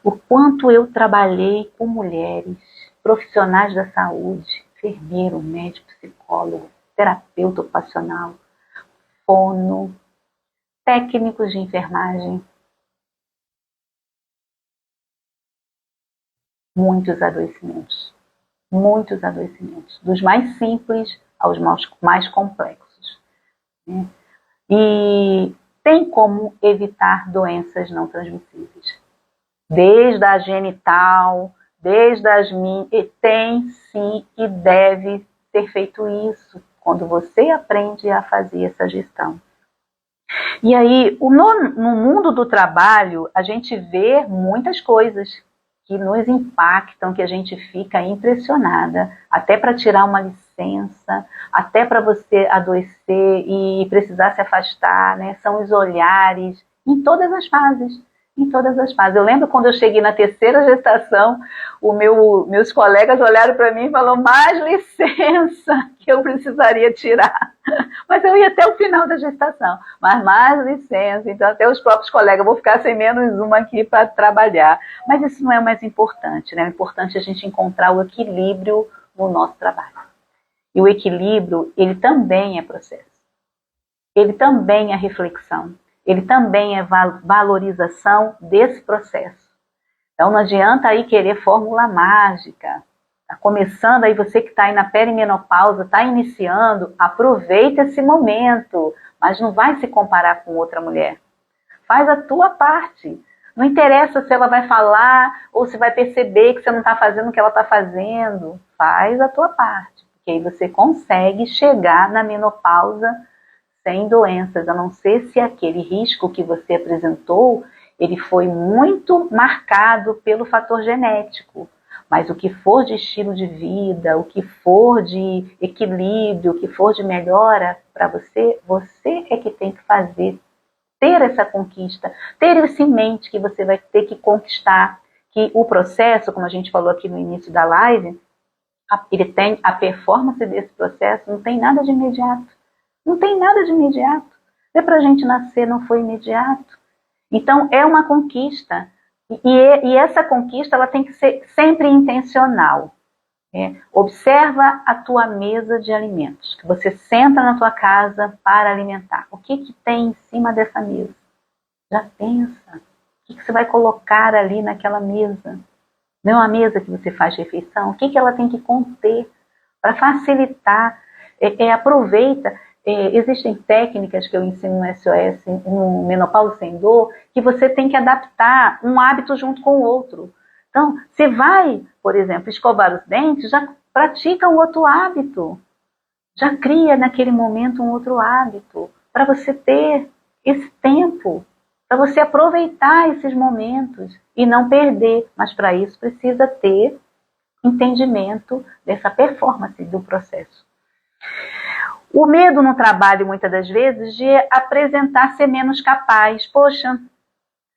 O quanto eu trabalhei com mulheres, profissionais da saúde, enfermeiro, médico, psicólogo, terapeuta ocupacional, fono, técnicos de enfermagem. Muitos adoecimentos, dos mais simples aos mais complexos. Né? E tem como evitar doenças não transmissíveis. Desde a genital, desde as tem sim e deve ser feito isso quando você aprende a fazer essa gestão. E aí, no mundo do trabalho, a gente vê muitas coisas que nos impactam, que a gente fica impressionada, até para tirar uma licença, até para você adoecer e precisar se afastar, né? São os olhares em todas as fases. Em todas as fases. Eu lembro quando eu cheguei na 3ª gestação, meus colegas olharam para mim e falaram, mais licença que eu precisaria tirar. Mas eu ia até o final da gestação, mas mais licença. Então até os próprios colegas, vou ficar sem menos uma aqui para trabalhar. Mas isso não é o mais importante, né? O importante é a gente encontrar o equilíbrio no nosso trabalho. E o equilíbrio, ele também é processo. Ele também é reflexão. Ele também é valorização desse processo. Então não adianta aí querer fórmula mágica. Está começando aí, você que está aí na perimenopausa, está iniciando, aproveita esse momento, mas não vai se comparar com outra mulher. Faz a tua parte. Não interessa se ela vai falar ou se vai perceber que você não está fazendo o que ela está fazendo. Faz a tua parte, porque aí você consegue chegar na menopausa sem doenças, a não ser se aquele risco que você apresentou, ele foi muito marcado pelo fator genético. Mas o que for de estilo de vida, o que for de equilíbrio, o que for de melhora para você, você é que tem que fazer, ter essa conquista, ter isso em mente que você vai ter que conquistar, que o processo, como a gente falou aqui no início da live, ele tem a performance desse processo, não tem nada de imediato. Não tem nada de imediato. Para a gente nascer não foi imediato. Então é uma conquista. E essa conquista ela tem que ser sempre intencional. Observa a tua mesa de alimentos, que você senta na tua casa para alimentar. O que tem em cima dessa mesa? Já pensa. O que você vai colocar ali naquela mesa? Não é uma mesa que você faz refeição? O que ela tem que conter para facilitar? Aproveita. Existem técnicas que eu ensino no SOS, no Menopausa Sem Dor, que você tem que adaptar um hábito junto com o outro. Então, você vai, por exemplo, escovar os dentes, já pratica um outro hábito. Já cria naquele momento um outro hábito, para você ter esse tempo, para você aproveitar esses momentos e não perder. Mas para isso precisa ter entendimento dessa performance do processo. O medo no trabalho, muitas das vezes, de apresentar ser menos capaz. Poxa,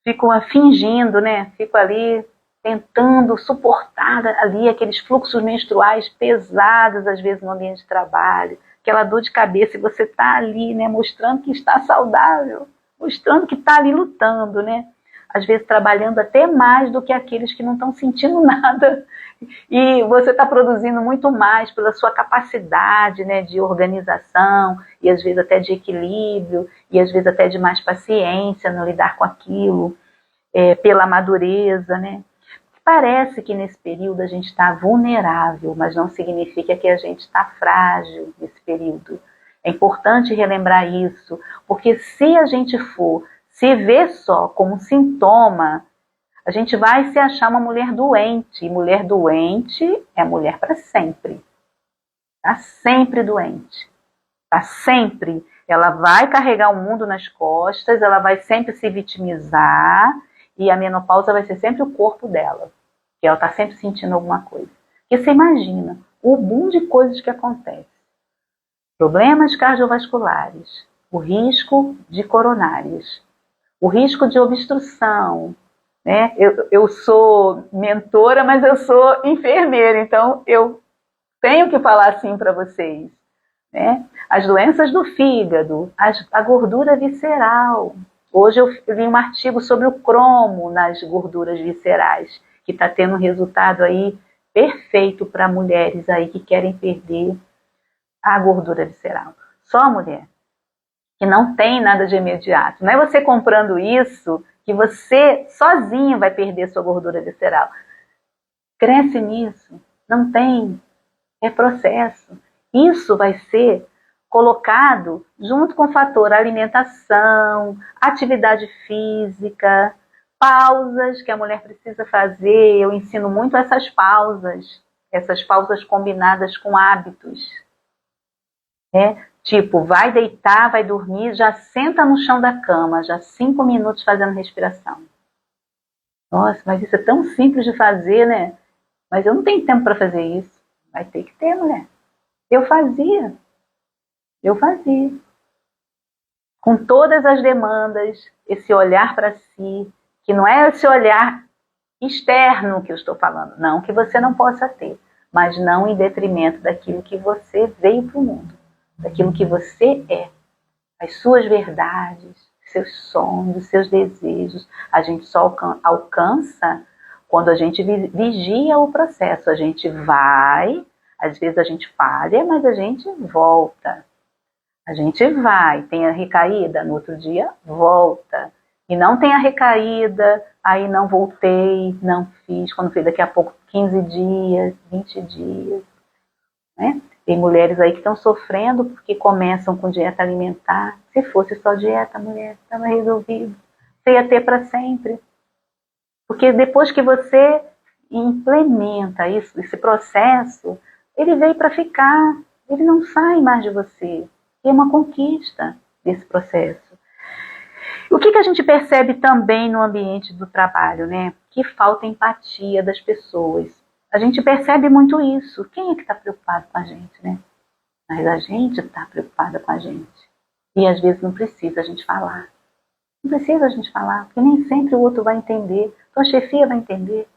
fico fingindo, né? Fico ali tentando suportar ali aqueles fluxos menstruais pesados, às vezes, no ambiente de trabalho. Aquela dor de cabeça e você está ali, né? Mostrando que está saudável, mostrando que está ali lutando, né? Às vezes trabalhando até mais do que aqueles que não estão sentindo nada. E você está produzindo muito mais pela sua capacidade, né, de organização, e às vezes até de equilíbrio, e às vezes até de mais paciência no lidar com aquilo, pela madureza, né? Parece que nesse período a gente está vulnerável, mas não significa que a gente está frágil nesse período. É importante relembrar isso, porque se a gente for se ver só como sintoma, a gente vai se achar uma mulher doente. E mulher doente é mulher para sempre. Está sempre doente. Está sempre. Ela vai carregar o mundo nas costas, ela vai sempre se vitimizar, e a menopausa vai ser sempre o corpo dela. Que ela está sempre sentindo alguma coisa. Porque você imagina o boom de coisas que acontece. Problemas cardiovasculares, o risco de coronárias, o risco de obstrução, né? Eu sou mentora, mas eu sou enfermeira, então eu tenho que falar assim para vocês, né? As doenças do fígado, a gordura visceral. Hoje eu li um artigo sobre o cromo nas gorduras viscerais, que está tendo um resultado aí perfeito para mulheres aí que querem perder a gordura visceral. Só a mulher. Que não tem nada de imediato. Não é você comprando isso que você sozinho vai perder sua gordura visceral. Cresce nisso. Não tem. É processo. Isso vai ser colocado junto com o fator alimentação, atividade física, pausas que a mulher precisa fazer. Eu ensino muito essas pausas combinadas com hábitos. Tipo, vai deitar, vai dormir, já senta no chão da cama, já 5 minutos fazendo respiração. Nossa, mas isso é tão simples de fazer, né? Mas eu não tenho tempo para fazer isso. Vai ter que ter, mulher. Eu fazia. Com todas as demandas, esse olhar para si, que não é esse olhar externo que eu estou falando, não que você não possa ter, mas não em detrimento daquilo que você veio para o mundo, daquilo que você é, as suas verdades, seus sonhos, seus desejos. A gente só alcança quando a gente vigia o processo. A gente vai, Às vezes a gente falha, mas a gente volta. A gente vai, tem a recaída, no outro dia volta. E não tem a recaída, aí não voltei, não fiz. Quando fiz, daqui a pouco 15 dias, 20 dias. Né? Tem mulheres aí que estão sofrendo porque começam com dieta alimentar. Se fosse só dieta, mulher, estava resolvido. Você ia ter para sempre. Porque depois que você implementa isso, esse processo, ele veio para ficar. Ele não sai mais de você. É uma conquista desse processo. O que a gente percebe também no ambiente do trabalho, né? Que falta empatia das pessoas. A gente percebe muito isso. Quem é que está preocupado com a gente, né? Mas a gente está preocupada com a gente. E às vezes não precisa a gente falar. Não precisa a gente falar, porque nem sempre o outro vai entender. Tua chefia vai entender.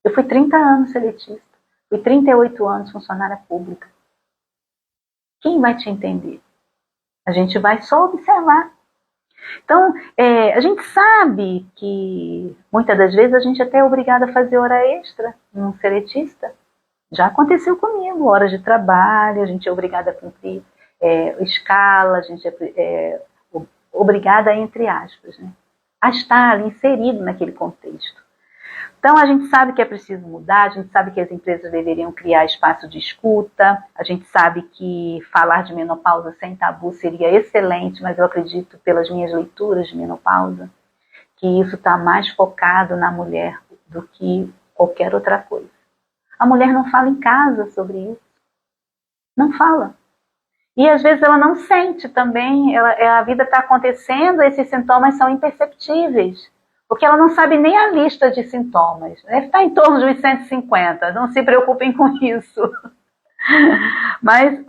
Eu fui 30 anos seletista. Fui 38 anos funcionária pública. Quem vai te entender? A gente vai só observar. Então, a gente sabe que muitas das vezes a gente até é obrigado a fazer hora extra num seletista. Já aconteceu comigo, horas de trabalho, a gente é obrigada a cumprir escala, a gente é obrigada, entre aspas, né, a estar ali inserido naquele contexto. Então, a gente sabe que é preciso mudar, a gente sabe que as empresas deveriam criar espaço de escuta, a gente sabe que falar de menopausa sem tabu seria excelente, mas eu acredito, pelas minhas leituras de menopausa, que isso está mais focado na mulher do que qualquer outra coisa. A mulher não fala em casa sobre isso. Não fala. E às vezes ela não sente também, a vida está acontecendo, esses sintomas são imperceptíveis. Porque ela não sabe nem a lista de sintomas. Deve estar em torno de uns 150, não se preocupem com isso. Mas o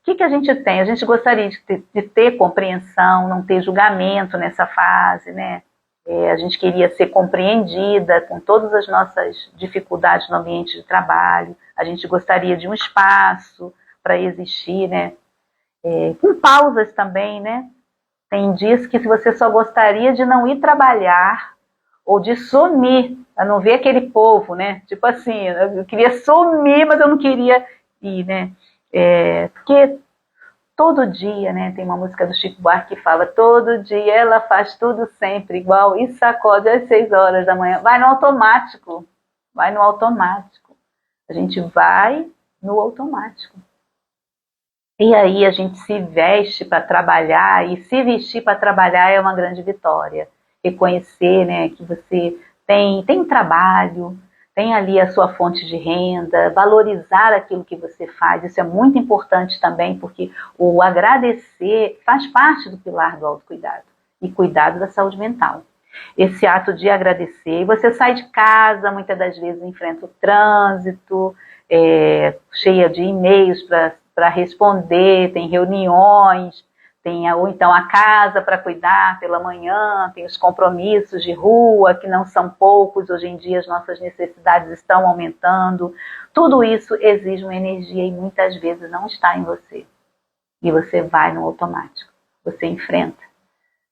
que a gente tem? A gente gostaria de ter compreensão, não ter julgamento nessa fase, né? A gente queria ser compreendida com todas as nossas dificuldades no ambiente de trabalho. A gente gostaria de um espaço para existir, né? Com pausas também, né? Tem dias que você só gostaria de não ir trabalhar ou de sumir, para não ver aquele povo, né? Tipo assim, eu queria sumir, mas eu não queria ir, né? Porque todo dia, né? Tem uma música do Chico Buarque que fala: todo dia ela faz tudo sempre igual e sacode às 6 horas da manhã. Vai no automático. Vai no automático. A gente vai no automático. E aí a gente se veste para trabalhar, e se vestir para trabalhar é uma grande vitória. Reconhecer, né, que você tem trabalho, tem ali a sua fonte de renda, valorizar aquilo que você faz, isso é muito importante também, porque o agradecer faz parte do pilar do autocuidado e cuidado da saúde mental. Esse ato de agradecer, você sai de casa, muitas das vezes enfrenta o trânsito, cheia de e-mails para responder, tem reuniões, ou então a casa para cuidar pela manhã, tem os compromissos de rua, que não são poucos, hoje em dia as nossas necessidades estão aumentando. Tudo isso exige uma energia e muitas vezes não está em você. E você vai no automático, você enfrenta.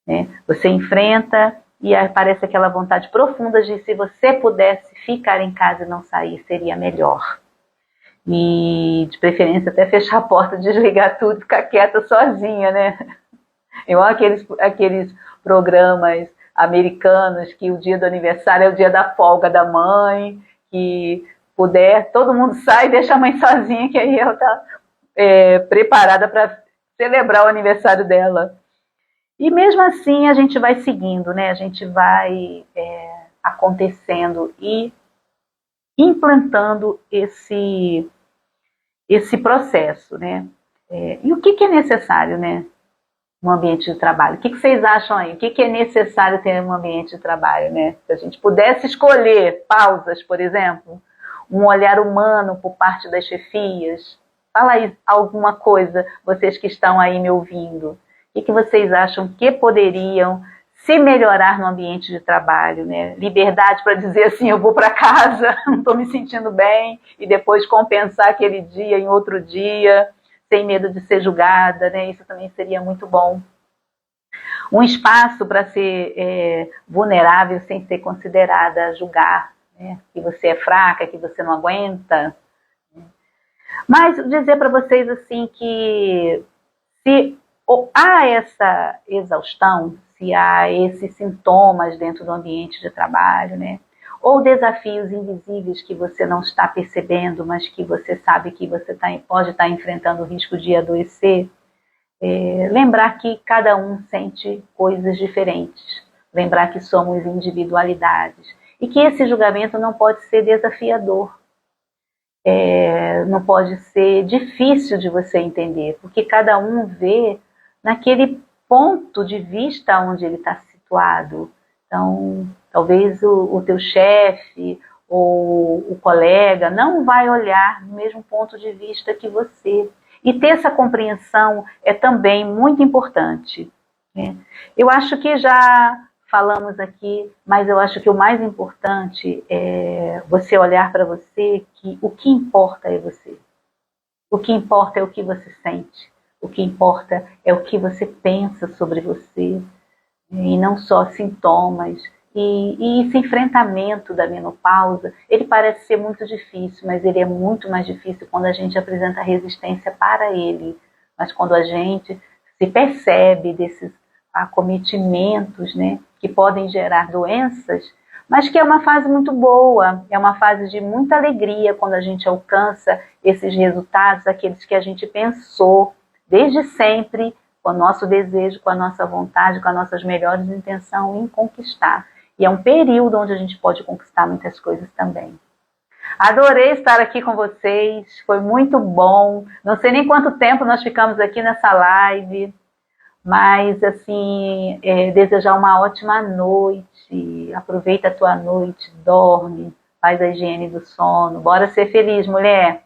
Né? Você enfrenta e aparece aquela vontade profunda de, se você pudesse ficar em casa e não sair, seria melhor. E de preferência até fechar a porta, desligar tudo, ficar quieta sozinha, né? Igual aqueles programas americanos que o dia do aniversário é o dia da folga da mãe, que puder, todo mundo sai e deixa a mãe sozinha, que aí ela está preparada para celebrar o aniversário dela. E mesmo assim a gente vai seguindo, né? A gente vai acontecendo e implantando esse processo, né? E o que é necessário, né, no ambiente de trabalho? O que vocês acham aí? O que é necessário ter no ambiente de trabalho, né? Se a gente pudesse escolher pausas, por exemplo, um olhar humano por parte das chefias. Fala aí alguma coisa, vocês que estão aí me ouvindo. O que vocês acham que poderiam se melhorar no ambiente de trabalho, né? Liberdade para dizer assim, eu vou para casa, não estou me sentindo bem, e depois compensar aquele dia em outro dia, sem medo de ser julgada, né? Isso também seria muito bom. Um espaço para ser vulnerável sem ser considerada julgar, né? Que você é fraca, que você não aguenta. Mas dizer para vocês assim que se há essa exaustão, se há esses sintomas dentro do ambiente de trabalho, né? Ou desafios invisíveis que você não está percebendo, mas que você sabe que você pode estar enfrentando o risco de adoecer, lembrar que cada um sente coisas diferentes, lembrar que somos individualidades e que esse julgamento não pode ser desafiador, não pode ser difícil de você entender, porque cada um vê naquele ponto de vista onde ele está situado. Então, talvez o teu chefe ou o colega não vai olhar no mesmo ponto de vista que você. E ter essa compreensão é também muito importante, né? Eu acho que já falamos aqui, mas eu acho que o mais importante é você olhar para você que o que importa é você. O que importa é o que você sente. O que importa é o que você pensa sobre você, e não só sintomas. E esse enfrentamento da menopausa, ele parece ser muito difícil, mas ele é muito mais difícil quando a gente apresenta resistência para ele. Mas quando a gente se percebe desses acometimentos, né, que podem gerar doenças, mas que é uma fase muito boa, é uma fase de muita alegria quando a gente alcança esses resultados, aqueles que a gente pensou desde sempre, com o nosso desejo, com a nossa vontade, com as nossas melhores intenções em conquistar. E é um período onde a gente pode conquistar muitas coisas também. Adorei estar aqui com vocês, foi muito bom. Não sei nem quanto tempo nós ficamos aqui nessa live, mas assim, desejar uma ótima noite. Aproveita a tua noite, dorme, faz a higiene do sono. Bora ser feliz, mulher!